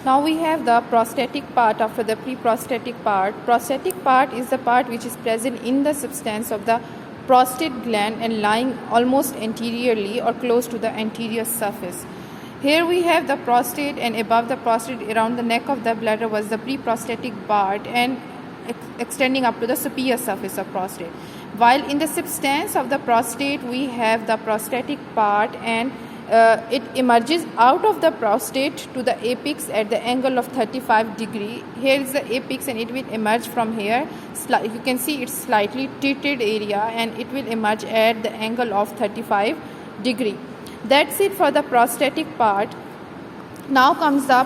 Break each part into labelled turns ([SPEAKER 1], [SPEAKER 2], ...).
[SPEAKER 1] Now we have the prosthetic part after the pre-prosthetic part. Prosthetic part is the part which is present in the substance of the prostate gland and lying almost anteriorly or close to the anterior surface. Here we have the prostate, and above the prostate around the neck of the bladder was the pre-prosthetic part and extending up to the superior surface of prostate. While in the substance of the prostate we have the prosthetic part, and it emerges out of the prostate to the apex at the angle of 35 degree. Here is the apex and it will emerge from here. You can see it's slightly tilted area and it will emerge at the angle of 35 degree. That's it for the prosthetic part. Now comes the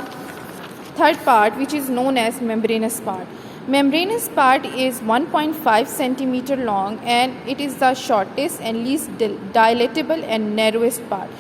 [SPEAKER 1] third part, which is known as membranous part. Membranous part is 1.5 centimeter long and it is the shortest and least dilatable and narrowest part.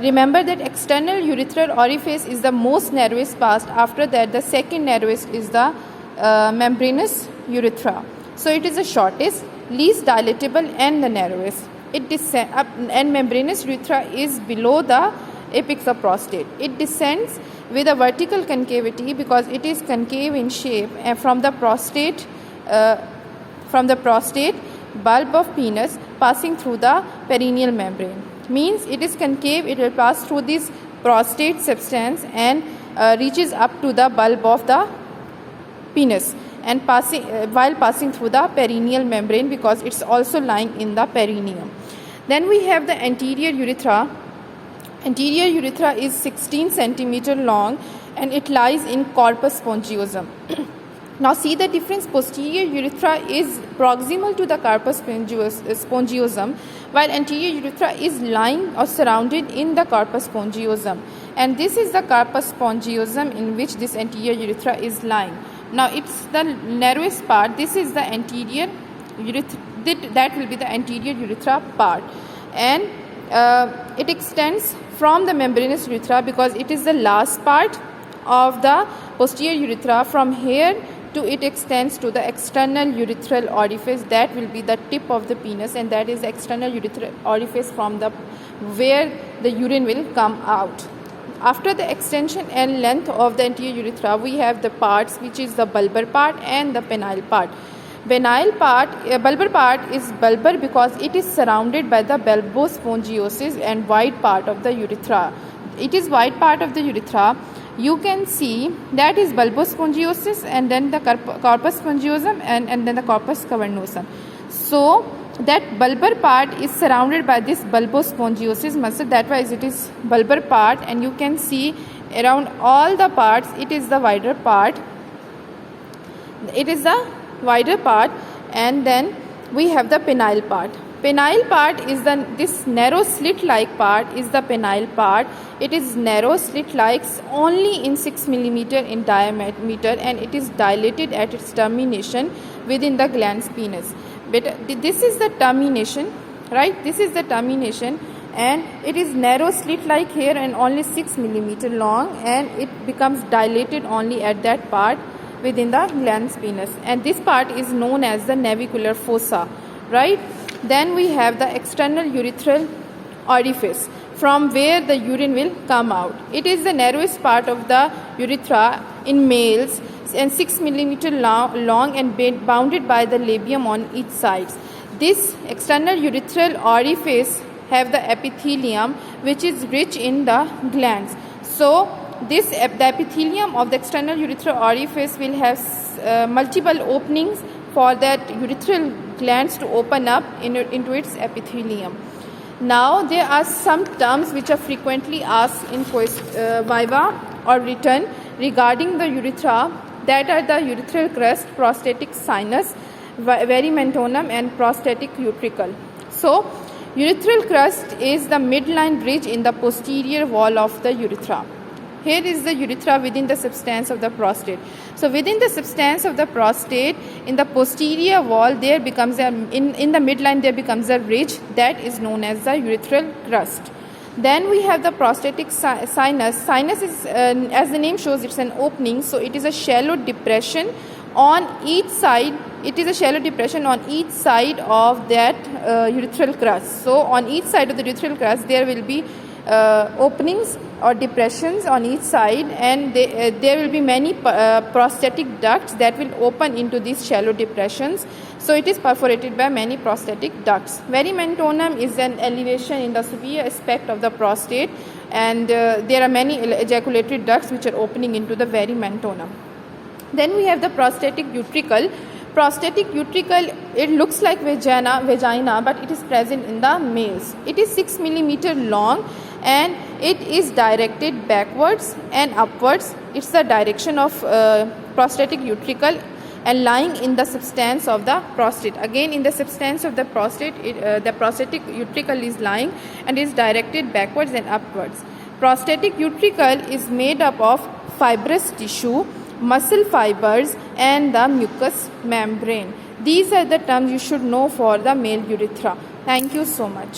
[SPEAKER 1] Remember that external urethral orifice is the most narrowest part. After that, the second narrowest is the membranous urethra. So it is the shortest, least dilatable and the narrowest. And membranous urethra is below the apex of prostate. It descends with a vertical concavity because it is concave in shape from the prostate bulb of penis passing through the perineal membrane. Means it is concave, it will pass through this prostate substance and reaches up to the bulb of the penis and while passing through the perineal membrane because it's also lying in the perineum. Then we have the anterior urethra. Anterior urethra is 16 centimeter long and it lies in corpus spongiosum. Now see the difference. Posterior urethra is proximal to the corpus spongiosum, while anterior urethra is lying or surrounded in the corpus spongiosum. And this is the corpus spongiosum in which this anterior urethra is lying. Now it's the narrowest part. This is the anterior urethra. That will be the anterior urethra part. And it extends from the membranous urethra because it is the last part of the posterior urethra. From here to it extends to the external urethral orifice. That will be the tip of the penis, and that is the external urethral orifice from the where the urine will come out. After the extension and length of the anterior urethra, we have the parts, which is the bulbar part and the penile part. Bulbar part is bulbar because it is surrounded by the bulbospongiosis and wide part of the urethra. It is wide part of the urethra. You can see that is bulbospongiosis and then the corpus spongiosum and then the corpus cavernosum. So that bulbar part is surrounded by this bulbospongiosis muscle. That why it is bulbar part, and you can see around all the parts it is the wider part. And then we have the penile part. Penile part is this narrow slit-like part is the penile part. It is narrow slit-like only in 6 millimeter in diameter, and it is dilated at its termination within the glans penis. But this is the termination, right? This is the termination, and it is narrow slit-like here and only 6 millimeter long, and it becomes dilated only at that part within the glans penis. And this part is known as the navicular fossa, right? Then we have the external urethral orifice from where the urine will come out. It is the narrowest part of the urethra in males and 6 millimeter long and bounded by the labium on each side. This external urethral orifice have the epithelium which is rich in the glands. So the epithelium of the external urethral orifice will have multiple openings for that urethral glands to open up into its epithelium. Now there are some terms which are frequently asked in viva or written regarding the urethra. That are the urethral crust, prostatic sinus, verimentonum and prostatic utricle. So urethral crust is the midline ridge in the posterior wall of the urethra. Here is the urethra within the substance of the prostate. So within the substance of the prostate, in the posterior wall, there becomes in the midline there becomes a ridge that is known as the urethral crust. Then we have the prostatic sinus. Sinus is, as the name shows, it's an opening. So it is a shallow depression on each side. It is a shallow depression on each side of that urethral crust. So on each side of the urethral crust, there will be openings or depressions on each side, and there will be many prosthetic ducts that will open into these shallow depressions. So it is perforated by many prosthetic ducts. Verimentonum is an elevation in the superior aspect of the prostate, and there are many ejaculatory ducts which are opening into the verimentonum. Then we have the prosthetic utricle. Prosthetic utricle, it looks like vagina, but it is present in the males. It is 6 millimeter long, and it is directed backwards and upwards. It's the direction of prosthetic utricle, and lying in the substance of the prostate. Again, in the substance of the prostate, the prosthetic utricle is lying and is directed backwards and upwards. Prosthetic utricle is made up of fibrous tissue, muscle fibers, and the mucous membrane. These are the terms you should know for the male urethra. Thank you so much.